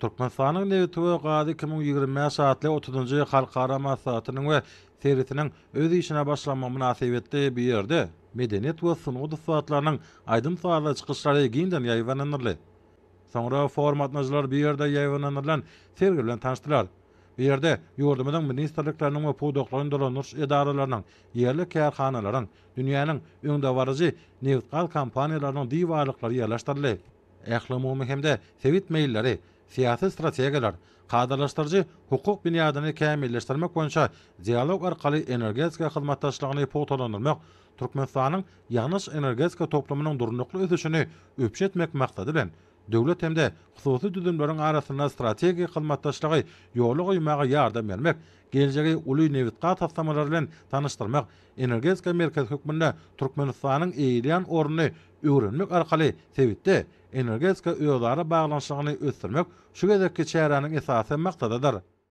Türkmenistanyň Newtwe gady 2020 saatly 30-njy halkara maslahatynyň we seritiniň öz işine başlama münasebetli bir ýerde medeniyet we sunugy saatlarynyň aýdym saatly çykyşlary giňden ýaýwanlanyrly. Soňra formatnaçylar bir ýerde ýaýwanlanan sergi bilen tanışdylar. Bir ýerde ýurdumyň ministrlikläriniň we pudoklaryň dolanýan edaralarynyň, ýerli kärhanalaryň, dünýäniň öňde barajy neft-gaz kompaniýalarynyň diwarlyklary ýerleşdirildi. Ähli hemde sewit meýilleri, siyasi strategiyalar, kadrlaşdırıcı hukuk bünyadını kämilleşdirmek boýunça dialog arkaly energetika hyzmatdaşlygyny pogtalandyrmak, Türkmenistanyň ýanyş energetika toplamynyň durnukly ösüşini öpşetmek maksady bilen döwlet hemde hususy düzümleriň arasynda strategik hyzmatdaşlygy ýoly goýmaga ýardam bermek, geljegi uly newit-gaz tapsamalary bilen tanışdyrmak, energetika merkez hökmünde Türkmenistanyň eýilýän ornuny öwrenmek arkaly sewitde energetika öýdara baglanşygyny ösdürmek şu gezekki çäranyň esasy maksadydyr.